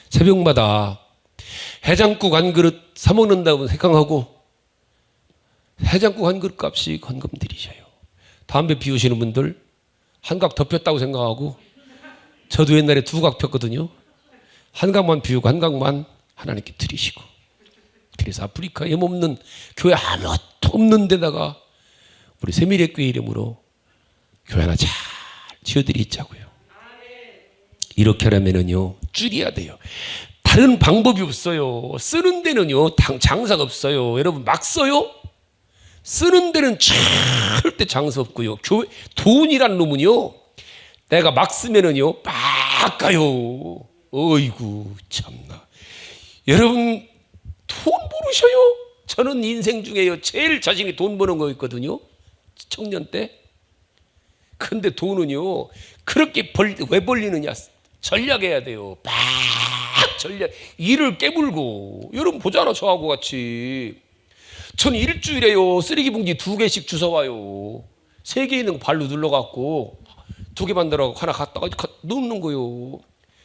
새벽마다 해장국 한 그릇 사 먹는다고 생각하고 해장국 한 그릇 값이 헌금 드리셔요. 담배 피우시는 분들 한 각 더 폈다고 생각하고, 저도 옛날에 두 각 폈거든요. 한 각만 피우고 한 각만 하나님께 드리시고. 그래서 아프리카에 없는 교회 아무것도 없는 데다가 우리 세미래교회 이름으로 교회 하나 잘 지어드리자고요. 이렇게 하려면은요, 줄여야 돼요. 다른 방법이 없어요. 쓰는 데는요, 장사가 없어요. 여러분, 막 써요? 쓰는 데는 절대 장사 없고요. 교회, 돈이란 놈은요, 내가 막 쓰면은요, 막 가요. 어이구, 참나. 여러분, 돈 모르셔요? 저는 인생 중에요, 제일 자신이 돈 버는 거 있거든요. 청년 때. 근데 돈은요, 그렇게 왜 벌리느냐? 전략해야 돼요. 막 전략. 일을 깨물고. 여러분 보잖아, 저하고 같이. 전 일주일에요, 쓰레기 봉지 2개씩 주워와요. 3개 있는 거 발로 눌러갖고 2개 만들어갖고 하나 갖다가 넣는 거요.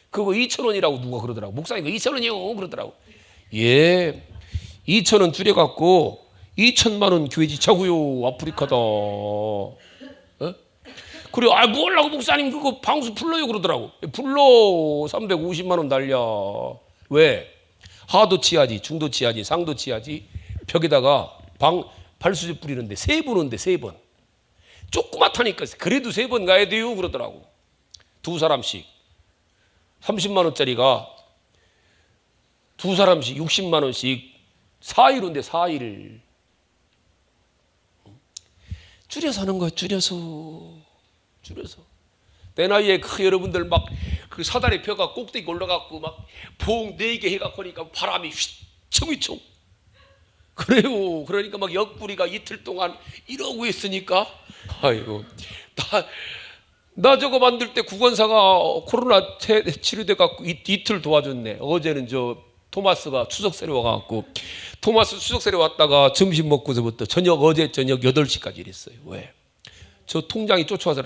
그거 2,000원이라고 누가 그러더라고. 목사님, 그거 2,000원이요? 그러더라고. 예. 2,000원 줄여갖고 2,000만 원 교회 지차고요. 아프리카다. 어? 그래, 뭐하려고 목사님 그거 방수 풀러요? 그러더라고. 불러. 350만 원 날려. 왜? 하도 치야지, 중도 치야지, 상도 치야지. 벽에다가 발수제 뿌리는데 3번 온대, 3번. 조그맣다니까. 그래도 3번 가야 돼요. 그러더라고. 2사람씩. 30만 원짜리가 2사람씩 60만 원씩 4일 온대, 4일. 줄여서 하는 거야, 줄여서. 내 나이에 여러분들 막 그 사다리 펴가 꼭대기 올라가고 막 봉 4개 해갖고 하니까 바람이 휘청휘청. 그래요. 그러니까 막 옆구리가 이틀 동안 이러고 있으니까, 아이고, 나 저거 만들 때 구건사가 코로나 치료돼 갖고 이틀 도와줬네. 어제는 저 토마스가 추석 세례 와갖고, 토마스 추석 세례 왔다가 점심 먹고서부터 어제 저녁 8시까지 일했어요. 왜? 저 통장이 쫓아와서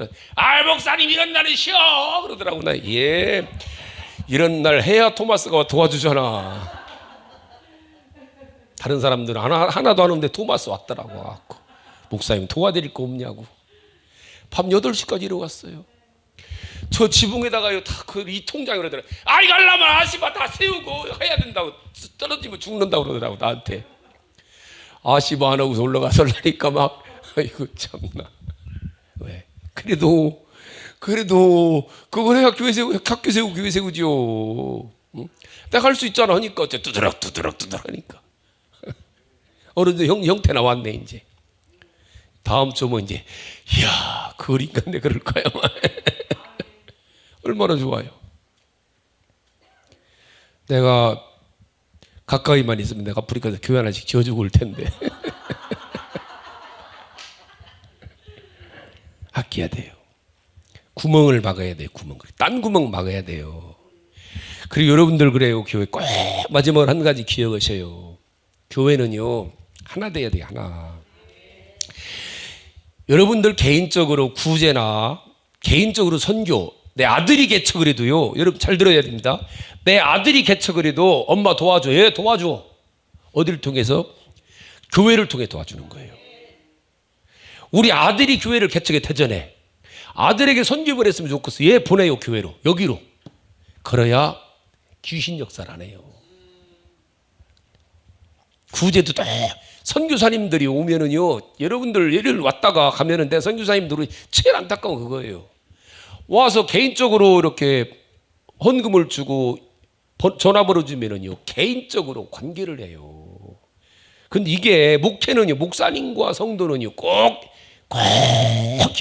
목사님 이런 날은 쉬어 그러더라고. 나 예, 이런 날 해야 토마스가 도와주잖아. 다른 사람들은 하나도 안 오는데 토마스 왔더라고. 목사님 도와드릴 거 없냐고. 밤 8시까지 일어났어요. 저 지붕에다가요, 다 이 통장이 그러더라고. 이거 하려면 아시바 다 세우고 해야 된다고. 떨어지면 죽는다고 그러더라고, 나한테. 아시바 안 하고서 올라가서 하니까 막, 아이고, 참나. 왜? 그래도 그걸 해야 학교 세우고 교회 세우지요. 응? 내가 할 수 있잖아 하니까 두드럭 하니까. 어른들 형태 나왔네. 이제 다음 주면 이제, 이야, 그걸 인간데 그럴까요? 얼마나 좋아요. 내가 가까이만 있으면 내가 아프리카에서 교회 하나씩 지어주고 올 텐데. 아껴야 돼요. 구멍을 막아야 돼요. 딴 구멍 막아야 돼요. 그리고 여러분들 그래요. 교회 꼭 마지막으로 한 가지 기억하셔요. 교회는요, 하나 돼야 돼요. 하나. 여러분들 개인적으로 구제나 개인적으로 선교, 내 아들이 개척을 해도요, 여러분 잘 들어야 됩니다. 내 아들이 개척을 해도 엄마 도와줘. 예, 도와줘. 어디를 통해서? 교회를 통해 도와주는 거예요. 우리 아들이 교회를 개척해 대전에 아들에게 선교를 했으면 좋겠어. 예, 보내요. 교회로, 여기로. 그래야 귀신 역사를 안 해요. 구제도 돼. 선교사님들이 오면은요, 여러분들 예를 왔다가 가면은 내 선교사님들이 제일 안타까운 그거예요. 와서 개인적으로 이렇게 헌금을 주고 전화번호 주면은요, 개인적으로 관계를 해요. 근데 이게 목회는요, 목사님과 성도는요, 꼭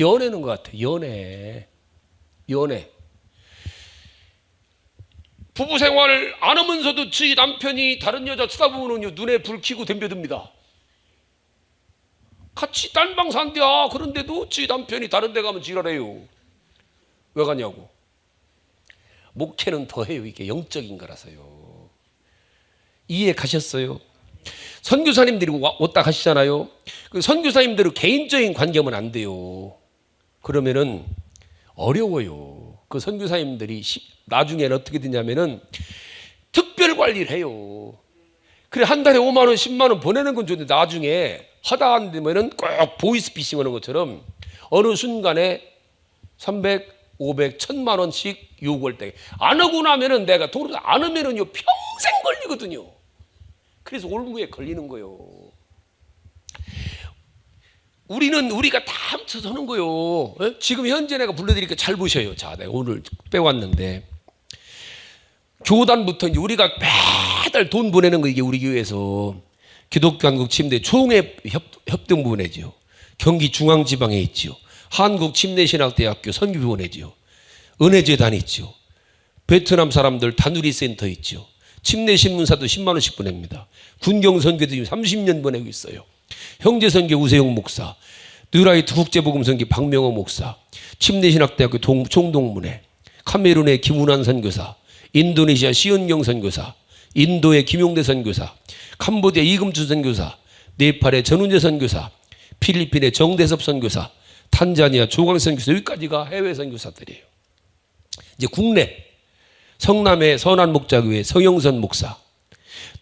연애는 것 같아요. 연애. 부부 생활을 안 하면서도 저희 남편이 다른 여자 쳐다보면요, 눈에 불 켜고 덤벼듭니다. 같이 딴 방 산대야. 그런데도 저희 남편이 다른 데 가면 지랄해요. 왜 가냐고. 목회는 더해요. 이게 영적인 거라서요. 이해 가셨어요? 선교사님들이 왔다 가시잖아요. 그 선교사님들은 개인적인 관계면 안 돼요. 그러면은 어려워요. 그 선교사님들이 나중에는 어떻게 되냐면은 특별 관리를 해요. 그래 한 달에 5만 원, 10만 원 보내는 건 좋은데 나중에 하다 안 되면은 꼭 보이스피싱 하는 것처럼 어느 순간에 300, 500, 1000만 원씩 요구할 때 안 하고 나면은 내가 돈을 안 하면은요 평생 걸리거든요. 그래서 올무에 걸리는 거예요. 우리가 다 합쳐서 하는 거예요. 지금 현재 내가 불러드리니까 잘 보셔요. 자, 내가 오늘 빼왔는데 교단부터 이제 우리가 매달 돈 보내는 거 이게 우리 교회에서 기독교 한국 침대 총회 협동부원회지요. 경기 중앙지방에 있지요. 한국 침례신학대학교 선교부원회지요. 은혜재단 있지요. 베트남 사람들 다누리 센터 있지요. 침례신문사도 10만 원씩 보냅니다. 군경선교도 지금 30년 보내고 있어요. 형제선교 우세용 목사, 뉴라이트 국제복음선교 박명호 목사, 침례신학대학교 총동문회, 카메룬의 김운환 선교사, 인도네시아 시은경 선교사, 인도의 김용대 선교사, 캄보디아 이금주 선교사, 네팔의 전운재 선교사, 필리핀의 정대섭 선교사, 탄자니아 조광 선교사, 여기까지가 해외 선교사들이에요. 이제 국내 성남의 선한목자교회 성영선 목사,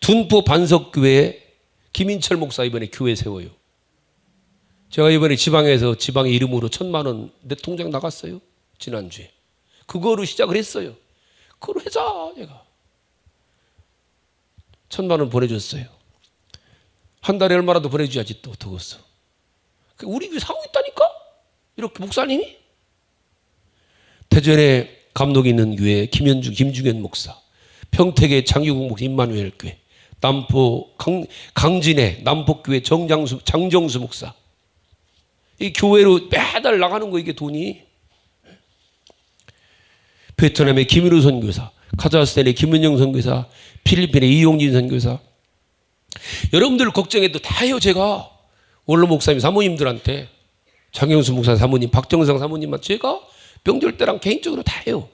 둔포 반석교회 김인철 목사 이번에 교회 세워요. 제가 이번에 지방에서 지방의 이름으로 1000만 원 내 통장 나갔어요. 지난주에. 그거로 시작을 했어요. 그걸 해자 제가 1000만 원 보내줬어요. 한 달에 얼마라도 보내줘야지 또 더웠어. 우리 교회 사고 있다니까? 이렇게 목사님이? 대전에 감독이 있는 교회 김중현 목사, 평택의 장유국 목사 임마누엘 교회, 남포 강진의 남포교회 장정수 목사. 이 교회로 매달 나가는 거 이게 돈이. 베트남의 김일우 선교사, 카자흐스탄의 김은영 선교사, 필리핀의 이용진 선교사. 여러분들 걱정해도 다 해요 제가. 원로 목사님 사모님들한테, 장영수 목사 사모님, 박정상 사모님한테 제가 명절 때랑 개인적으로 다 해요.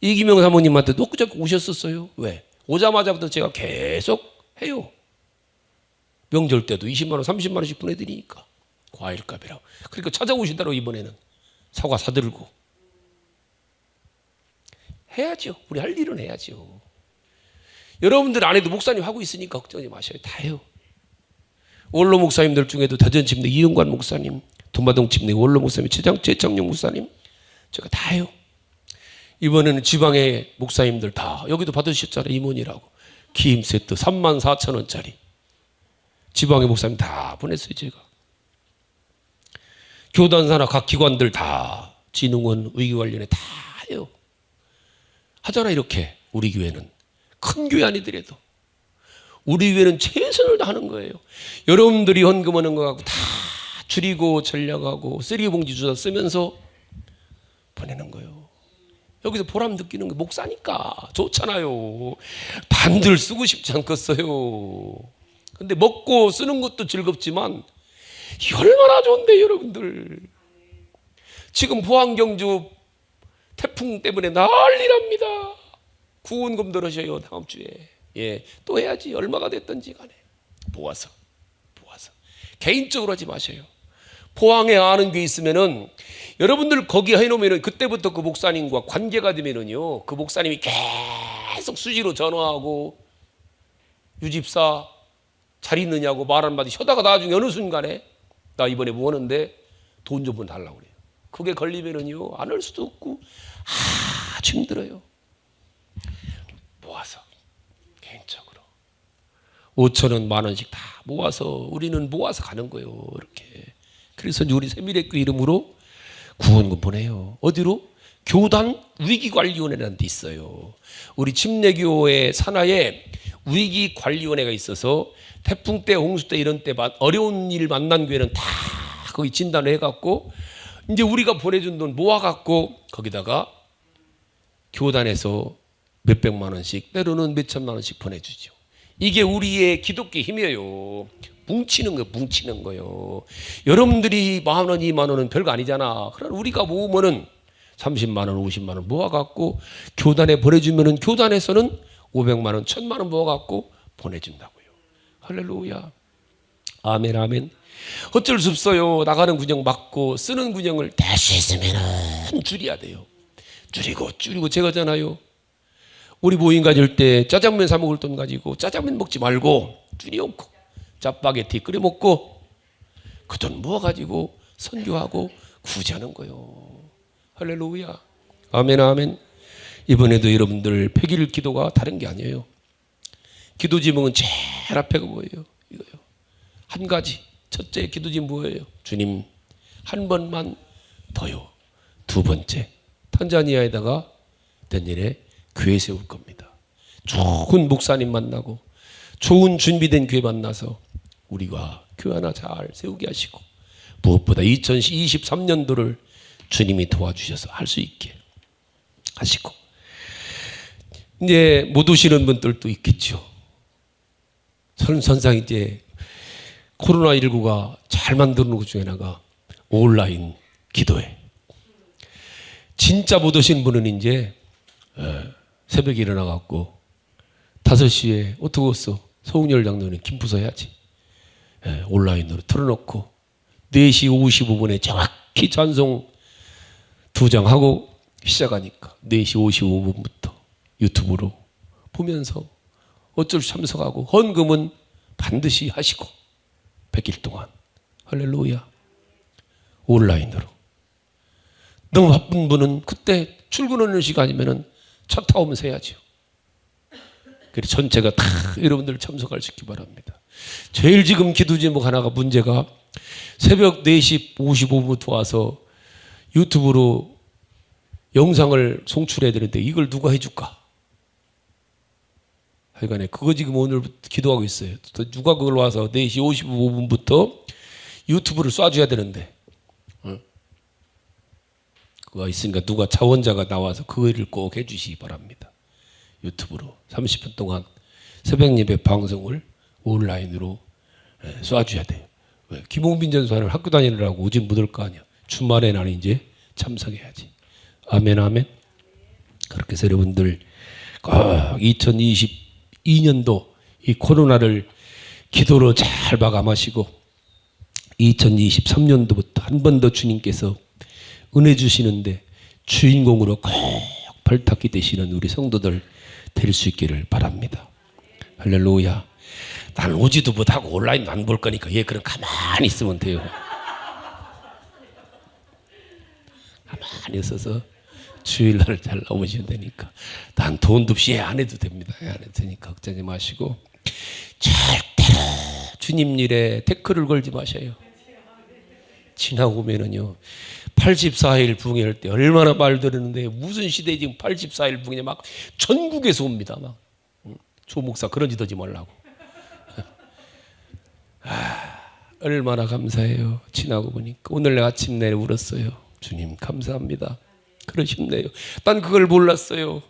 이기명 사모님한테도 엊그저께 오셨었어요. 왜? 오자마자부터 제가 계속 해요. 명절 때도 20만 원, 30만 원씩 보내드리니까. 과일값이라고. 그러니까 찾아오시더라고 이번에는. 사과 사들고. 해야죠. 우리 할 일은 해야죠. 여러분들 안 해도 목사님 하고 있으니까 걱정하지 마셔요. 다 해요. 원로 목사님들 중에도 대전 침례 이은관 목사님, 도마동 침례 원로 목사님, 최창용 목사님 제가 다 해요. 이번에는 지방의 목사님들 다 여기도 받으셨잖아요. 임원이라고. 기임 세트 34,000원짜리. 지방의 목사님 다 보냈어요 제가. 교단사나 각 기관들 다 진흥원 의기관련에 다 해요. 하잖아 이렇게. 우리 교회는 큰 교회 아니더라도 우리 교회는 최선을 다하는 거예요. 여러분들이 헌금하는 거 갖고 다 줄이고 전략하고 쓰리봉지 주사 쓰면서 보내는 거예요. 여기서 보람 느끼는 게 목사니까 좋잖아요. 단들 쓰고 싶지 않겠어요. 근데 먹고 쓰는 것도 즐겁지만 얼마나 좋은데 여러분들. 지금 포항경주 태풍 때문에 난리납니다. 구원금 들으셔요 다음 주에. 예, 또 해야지. 얼마가 됐든지 간에 모아서 개인적으로 하지 마셔요. 포항에 아는 게 있으면은 여러분들 거기 해놓으면은 그때부터 그 목사님과 관계가 되면은요 그 목사님이 계속 수시로 전화하고 유집사 잘 있느냐고 말 한마디 하다가 나중에 어느 순간에 나 이번에 뭐 하는데 돈 좀 달라고 그래요. 그게 걸리면은요 안 할 수도 없고 아주 힘들어요. 모아서 개인적으로 5,000원, 10,000원씩 다 모아서 우리는 모아서 가는 거예요. 이렇게. 그래서 우리 세미래교 이름으로 구원금 보내요. 어디로? 교단 위기관리원회라는 데 있어요. 우리 침례교회 산하에 위기관리원회가 있어서 태풍 때, 홍수 때 이런 때 어려운 일 만난 교회는 다 거기 진단을 해갖고 이제 우리가 보내준 돈 모아갖고 거기다가 교단에서 몇백만 원씩 때로는 몇천만 원씩 보내주죠. 이게 우리의 기독교 힘이에요. 뭉치는 거요. 여러분들이 10,000원, 20,000원은 별거 아니잖아. 그러나 우리가 모으면은 30만 원, 50만 원 모아갖고 교단에 보내주면은 교단에서는 500만 원, 1,000만 원 모아갖고 보내준다고요. 할렐루야. 아멘 아멘. 어쩔 수 없어요. 나가는 군용 막고 쓰는 군용을 다시 있으면은 줄여야 돼요. 줄이고 제가잖아요. 우리 모임 가질 때 짜장면 사 먹을 돈 가지고 짜장면 먹지 말고 줄여놓고 짜파게티 끓여 먹고 그 돈 모아가지고 선교하고 구제하는 거요. 할렐루야. 아멘 아멘. 이번에도 여러분들 폐길 기도가 다른 게 아니에요. 기도 제목은 제일 앞에가 뭐예요? 이거요. 한 가지. 첫째 기도 제목 뭐예요? 주님 한 번만 더요. 두 번째 탄자니아에다가 내년에 교회 세울 겁니다. 좋은 목사님 만나고 좋은 준비된 교회 만나서 우리가 교회 하나 잘 세우게 하시고 무엇보다 2023년도를 주님이 도와주셔서 할 수 있게 하시고 이제 못 오시는 분들도 있겠죠. 선상 이제 코로나19가 잘 만드는 것 중에 하나가 온라인 기도회. 진짜 못 오신 분은 이제 새벽에 일어나갖고 5시에 어떻게 왔어? 서웅열 장로는 김부서 해야지. 온라인으로 틀어놓고 4시 55분에 정확히 찬송 2장 하고 시작하니까 4시 55분부터 유튜브로 보면서 어쩔 수 참석하고 헌금은 반드시 하시고 100일 동안 할렐루야. 온라인으로. 너무 바쁜 분은 그때 출근하는 시간이면은 차 타고 오면서 해야죠. 그래서 전체가 다 여러분들 참석할 수 있기 바랍니다. 제일 지금 기도 제목 하나가 문제가 새벽 4시 55분부터 와서 유튜브로 영상을 송출해야 되는데 이걸 누가 해줄까? 하여간에 그거 지금 오늘 기도하고 있어요. 또 누가 그걸 와서 4시 55분부터 유튜브를 쏴줘야 되는데 그거 있으니까 누가 자원자가 나와서 그 일을 꼭 해주시기 바랍니다. 유튜브로 30분 동안 새벽 예배 방송을 온라인으로 쏴줘야 돼요. 왜? 김홍빈 전사는 학교 다니느라고 오진 못할 거 아니야. 주말에 나는 이제 참석해야지. 아멘 아멘. 그렇게 해서 여러분들 2022년도 이 코로나를 기도로 잘 마감하시고 2023년도부터 한 번 더 주님께서 은혜 주시는데 주인공으로 꼭 발탁이 되시는 우리 성도들 될 수 있기를 바랍니다. 할렐루야. 난 오지도 못하고 온라인도 안 볼 거니까 얘 그럼 가만히 있으면 돼요. 가만히 있어서 주일날 잘 나오시면 되니까. 난 돈도 없이 안 해도 됩니다. 안 해도 되니까 걱정하지 마시고 절대로 주님 일에 태클을 걸지 마셔요. 지나고 오면은요 84일 붕해할 때 얼마나 말 들었는데 무슨 시대에 지금 84일 붕해 막 전국에서 옵니다. 막 조 목사 그런 짓 하지 말라고. 얼마나 감사해요. 지나고 보니까 오늘 내가 아침 내내 울었어요. 주님 감사합니다. 그러셨네요. 난 그걸 몰랐어요.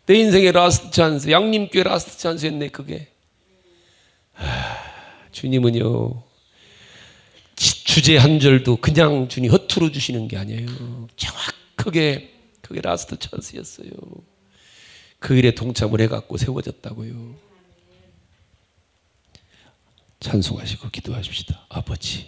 내 인생의 라스트 찬스, 양림교회 라스트 찬스였네 그게. 주님은요 주제 한 절도 그냥 주님 허투루 주시는 게 아니에요. 정확하게 그게 라스트 찬스였어요. 그 일에 동참을 해갖고 세워졌다고요. 찬송하시고 기도하십시다. 아버지